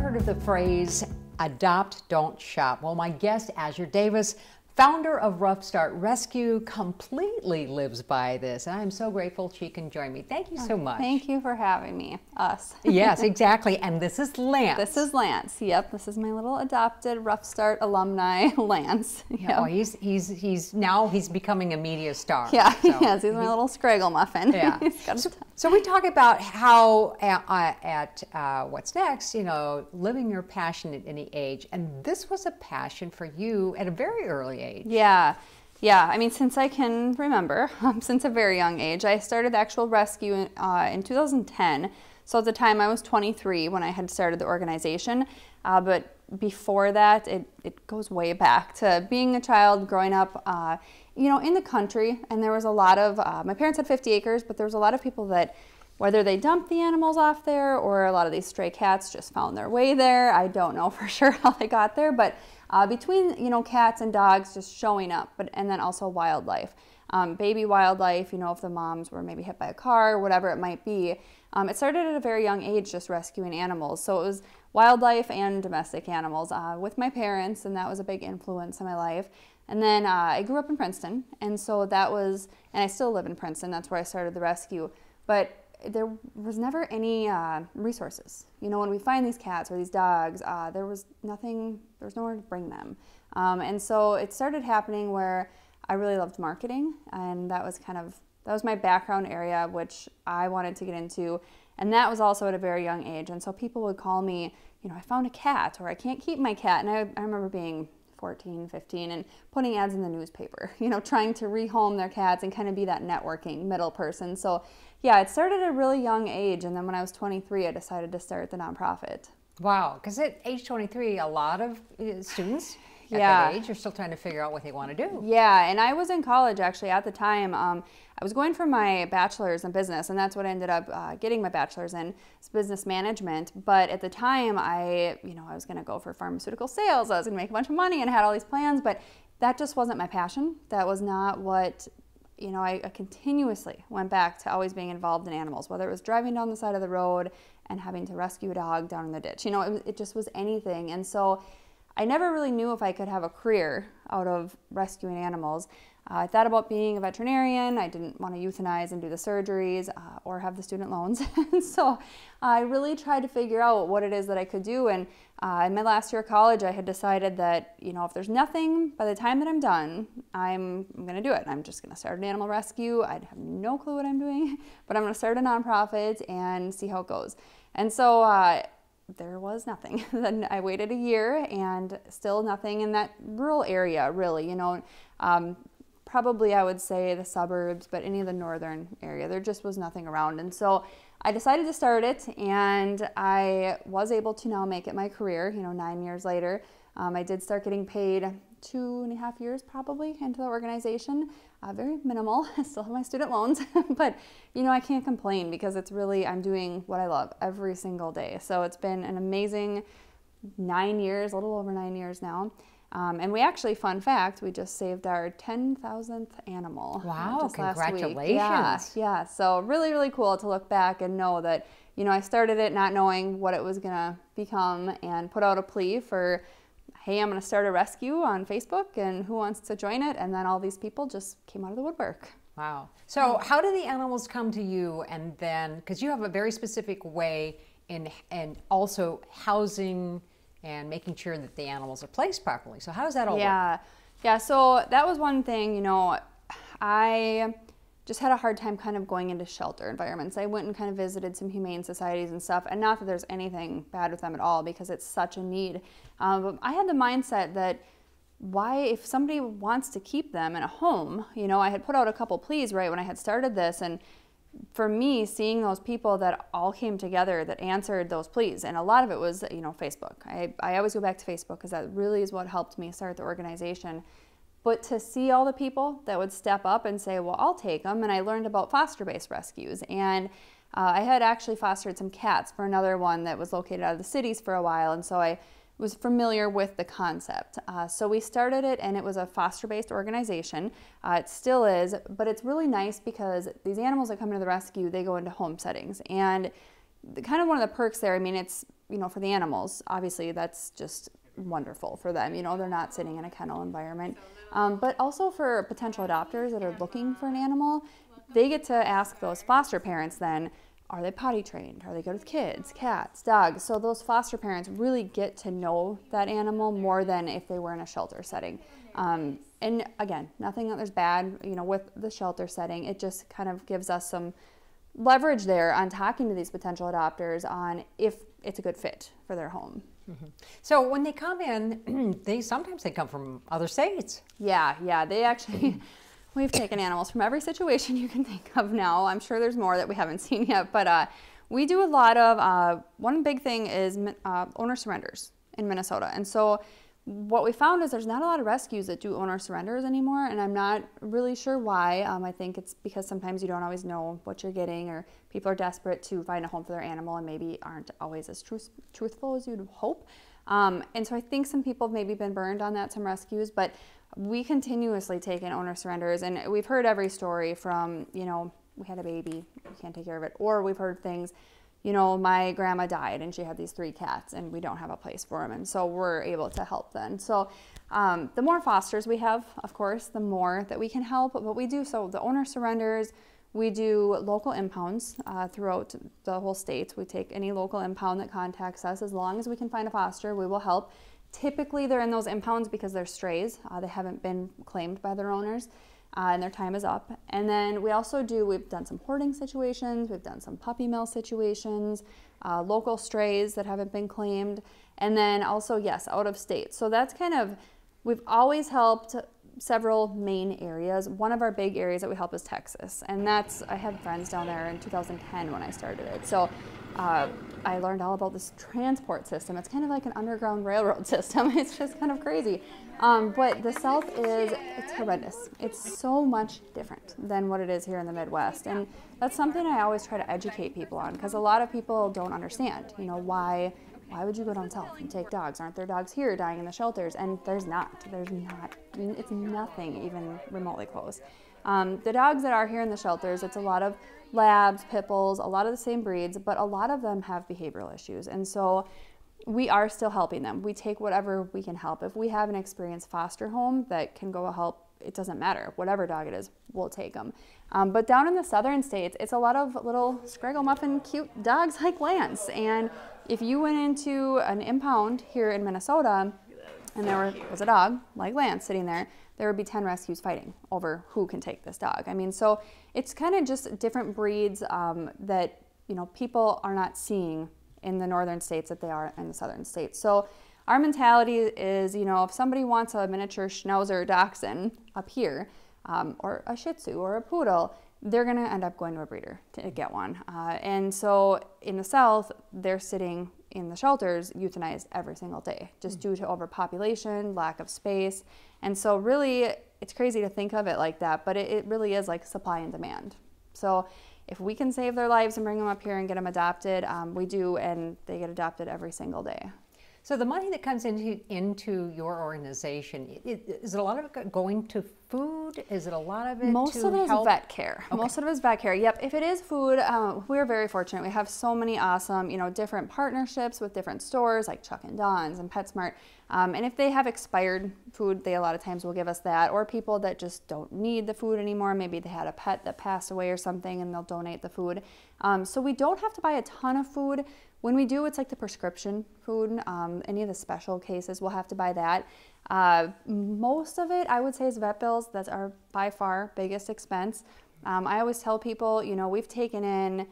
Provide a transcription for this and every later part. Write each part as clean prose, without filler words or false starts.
heard of the phrase, adopt, don't shop? Well, my guest, Azure Davis, founder of Ruff Start Rescue, completely lives by this. And I'm so grateful she can join me. Thank you so much. Thank you for having me, us. Yes, exactly. And this is Lance. This is Lance. Yep, this is my little adopted Ruff Start alumni, Lance. Yep. Oh, he's becoming a media star. Yeah, so yes, he's my little Scraggle Muffin. Yeah. So we talk about how at What's Next, living your passion at any age. And this was a passion for you at a very early age. Yeah. I mean, since I can remember, since a very young age, I started the actual rescue in 2010. So at the time I was 23 when I had started the organization. But before that, it goes way back to being a child, growing up, in the country. And there was a lot of, my parents had 50 acres, but there was a lot of people that, whether they dumped the animals off there or a lot of these stray cats just found their way there. I don't know for sure how they got there, but between, cats and dogs just showing up, and then also wildlife, baby wildlife, if the moms were maybe hit by a car or whatever it might be. It started at a very young age, just rescuing animals. So it was wildlife and domestic animals with my parents, and that was a big influence in my life. And then I grew up in Princeton, and so that was, and I still live in Princeton, that's where I started the rescue. But there was never any resources. When we find these cats or these dogs, there was nowhere to bring them. And so it started happening where I really loved marketing, and that was my background area, which I wanted to get into. And that was also at a very young age. And so people would call me, I found a cat, or I can't keep my cat. And I remember being 14, 15, and putting ads in the newspaper, trying to rehome their cats and kind of be that networking middle person. So yeah, it started at a really young age, and then when I was 23, I decided to start the nonprofit. Wow, because at age 23, a lot of students at that age are still trying to figure out what they want to do. Yeah, and I was in college actually at the time. I was going for my bachelor's in business, and that's what I ended up getting my bachelor's in, business management. But at the time, I was going to go for pharmaceutical sales. I was going to make a bunch of money and had all these plans, but that just wasn't my passion. That was not what, I continuously went back to always being involved in animals, whether it was driving down the side of the road and having to rescue a dog down in the ditch. It just was anything. And so I never really knew if I could have a career out of rescuing animals. I thought about being a veterinarian. I didn't want to euthanize and do the surgeries or have the student loans. So I really tried to figure out what it is that I could do. And in my last year of college, I had decided that, if there's nothing by the time that I'm done, I'm going to do it. I'm just going to start an animal rescue. I have no clue what I'm doing, but I'm going to start a nonprofit and see how it goes. And so there was nothing. Then I waited a year and still nothing in that rural area, really, probably I would say the suburbs, but any of the northern area, there just was nothing around. And so I decided to start it, and I was able to now make it my career, 9 years later. I did start getting paid 2.5 years probably into the organization. Very minimal. I still have my student loans, but I can't complain because it's really, I'm doing what I love every single day. So it's been an amazing 9 years, a little over 9 years now. And we actually, fun fact, we just saved our 10,000th animal. Wow, just congratulations. Last week. Yeah. So really, really cool to look back and know that, I started it not knowing what it was going to become, and put out a plea for, hey, I'm going to start a rescue on Facebook, and who wants to join it? And then all these people just came out of the woodwork. Wow. So how do the animals come to you? And then, because you have a very specific way in also housing and making sure that the animals are placed properly. So how does that all work? Yeah, so that was one thing, I just had a hard time kind of going into shelter environments. I went and kind of visited some humane societies and stuff, and not that there's anything bad with them at all, because it's such a need. But I had the mindset that if somebody wants to keep them in a home, I had put out a couple pleas right when I had started this, and for me, seeing those people that all came together that answered those pleas, and a lot of it was, Facebook. I always go back to Facebook because that really is what helped me start the organization. But to see all the people that would step up and say, well, I'll take them, and I learned about foster-based rescues. And I had actually fostered some cats for another one that was located out of the cities for a while, and so I was familiar with the concept. So we started it, and it was a foster-based organization. It still is, but it's really nice because these animals that come into the rescue, they go into home settings. And kind of one of the perks there, I mean, it's for the animals, obviously that's just wonderful for them. They're not sitting in a kennel environment. But also for potential adopters that are looking for an animal, they get to ask those foster parents then, are they potty trained? Are they good with kids, cats, dogs? So those foster parents really get to know that animal more than if they were in a shelter setting. And again, nothing that there's bad, with the shelter setting. It just kind of gives us some leverage there on talking to these potential adopters on if it's a good fit for their home. Mm-hmm. So when they come in, sometimes they come from other states. Yeah, they actually, we've taken animals from every situation you can think of now. I'm sure there's more that we haven't seen yet, but we do a lot of, one big thing is owner surrenders in Minnesota. And so what we found is there's not a lot of rescues that do owner surrenders anymore, and I'm not really sure why. I think it's because sometimes you don't always know what you're getting, or people are desperate to find a home for their animal and maybe aren't always as truthful as you'd hope. And so I think some people have maybe been burned on that, some rescues, but we continuously take in owner surrenders, and we've heard every story from, we had a baby, we can't take care of it, or we've heard things, my grandma died and she had these 3 cats and we don't have a place for them, and so we're able to help then. So the more fosters we have, of course, the more that we can help, but we do, so the owner surrenders, we do local impounds throughout the whole state. We take any local impound that contacts us. As long as we can find a foster, we will help. Typically they're in those impounds because they're strays. They haven't been claimed by their owners. And their time is up. And then we've done some hoarding situations, we've done some puppy mill situations, local strays that haven't been claimed, and then also, yes, out of state. So that's we've always helped several main areas. One of our big areas that we help is Texas, and I had friends down there in 2010 when I started it. So I learned all about this transport system. It's kind of like an underground railroad system. It's just kind of crazy. But the South it's horrendous. It's so much different than what it is here in the Midwest. And that's something I always try to educate people on, because a lot of people don't understand, why would you go down south and take dogs? Aren't there dogs here dying in the shelters? And there's not. It's nothing even remotely close. The dogs that are here in the shelters, it's a lot of labs, pit bulls, a lot of the same breeds, but a lot of them have behavioral issues. And so we are still helping them. We take whatever we can help. If we have an experienced foster home that can go help, it doesn't matter. Whatever dog it is, we'll take them. But down in the southern states, it's a lot of little Scraggle Muffin cute dogs like Lance. And if you went into an impound here in Minnesota and there was a dog like Lance sitting there would be 10 rescues fighting over who can take this dog. So it's kind of just different breeds that people are not seeing in the northern states that they are in the southern states. So our mentality is, if somebody wants a miniature Schnauzer Dachshund up here, or a Shih Tzu or a Poodle, they're going to end up going to a breeder to get one. And so in the South, they're sitting in the shelters euthanized every single day, just due to overpopulation, lack of space. And so really, it's crazy to think of it like that, but it really is like supply and demand. So if we can save their lives and bring them up here and get them adopted, we do, and they get adopted every single day. So the money that comes into your organization, is it a lot of it going to food? Is it a lot of it Most of it is vet care. Okay. Most of it is vet care. Yep. If it is food, we're very fortunate. We have so many awesome, different partnerships with different stores like Chuck and Don's and PetSmart. And if they have expired food, they a lot of times will give us that, or people that just don't need the food anymore. Maybe they had a pet that passed away or something and they'll donate the food. So we don't have to buy a ton of food. When we do, it's like the prescription food. Any of the special cases, we'll have to buy that. Most of it, I would say, is vet bills. That's our by far biggest expense. I always tell people, we've taken in,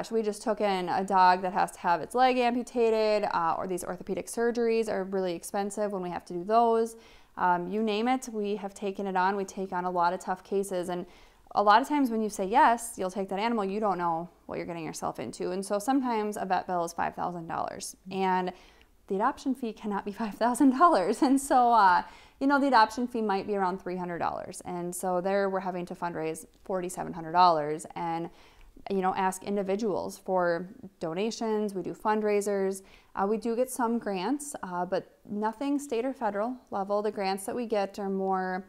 we just took in a dog that has to have its leg amputated, or these orthopedic surgeries are really expensive when we have to do those. You name it, we have taken it on. We take on a lot of tough cases, and a lot of times when you say yes, you'll take that animal, you don't know what you're getting yourself into. And so sometimes a vet bill is $5,000, and the adoption fee cannot be $5,000. And so, the adoption fee might be around $300. And so there we're having to fundraise $4,700 and, ask individuals for donations. We do fundraisers. We do get some grants, but nothing state or federal level. The grants that we get are more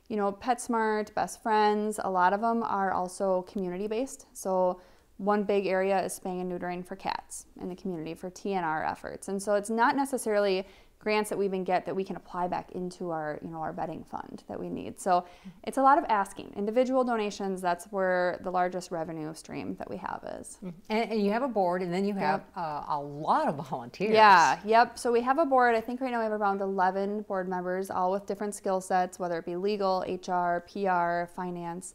PetSmart, Best Friends. A lot of them are also community-based. So One big area is spaying and neutering for cats in the community for TNR efforts. And so it's not necessarily grants that we even get that we can apply back into our, our bedding fund that we need. So it's a lot of asking. Individual donations, that's where the largest revenue stream that we have is. And you have a board, and then you have a lot of volunteers. Yeah, yep. So we have a board. I think right now we have around 11 board members, all with different skill sets, whether it be legal, HR, PR, finance.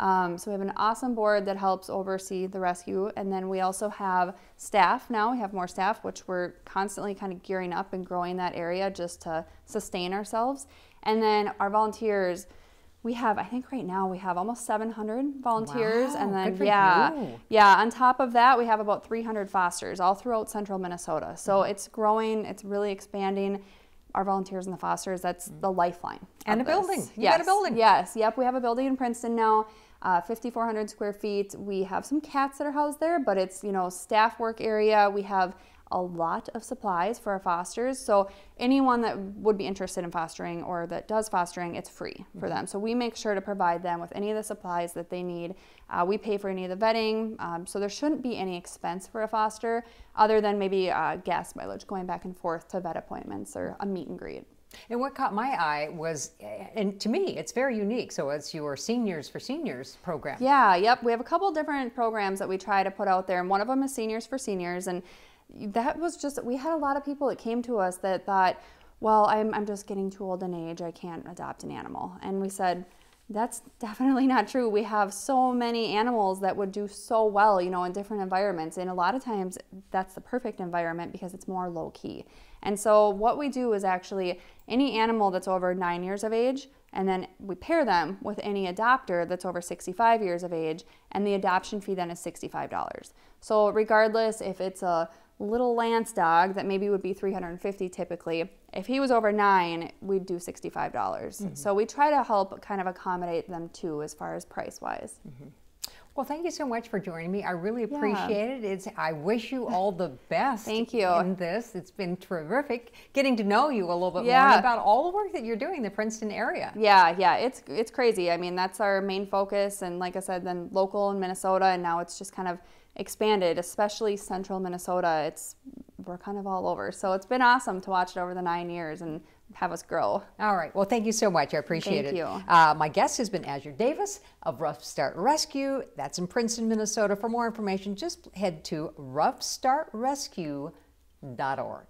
So we have an awesome board that helps oversee the rescue, and then we also have staff now. We have more staff, which we're constantly kind of gearing up and growing that area just to sustain ourselves. And then our volunteers, we have, I think right now we have almost 700 volunteers. Wow, and then good for you. yeah, on top of that we have about 300 fosters all throughout central Minnesota. So it's growing, it's really expanding. Our volunteers and the fosters, that's the lifeline. And a building. You Yes. got a building. Yes. Yep. We have a building in Princeton now, 5,400 square feet. We have some cats that are housed there, but it's, staff work area. We have a lot of supplies for our fosters. So anyone that would be interested in fostering or that does fostering, it's free for them. So we make sure to provide them with any of the supplies that they need. We pay for any of the vetting. So there shouldn't be any expense for a foster other than maybe gas mileage going back and forth to vet appointments or a meet and greet. And what caught my eye was, and to me, it's very unique. So it's your Seniors for Seniors program. Yeah, yep. We have a couple different programs that we try to put out there, and one of them is Seniors for Seniors. And that was just, we had a lot of people that came to us that thought, well, I'm just getting too old in age, I can't adopt an animal. And we said, that's definitely not true. We have so many animals that would do so well, in different environments. And a lot of times that's the perfect environment because it's more low key. And so what we do is actually any animal that's over 9 years of age, and then we pair them with any adopter that's over 65 years of age, and the adoption fee then is $65. So regardless if it's a little Lance dog that maybe would be $350 typically, if he was over 9, we'd do $65. So we try to help kind of accommodate them too as far as price wise. Well, thank you so much for joining me. I really appreciate it. I wish you all the best. Thank you. In this. It's been terrific getting to know you a little bit more about all the work that you're doing in the Princeton area. Yeah, it's crazy. I mean, that's our main focus, and like I said, then local in Minnesota, and now it's just kind of expanded, especially central Minnesota. We're kind of all over. So it's been awesome to watch it over the 9 years and have us grow. All right. Well, thank you so much. I appreciate it. Thank you. My guest has been Azure Davis of Ruff Start Rescue. That's in Princeton, Minnesota. For more information, just head to ruffstartrescue.org.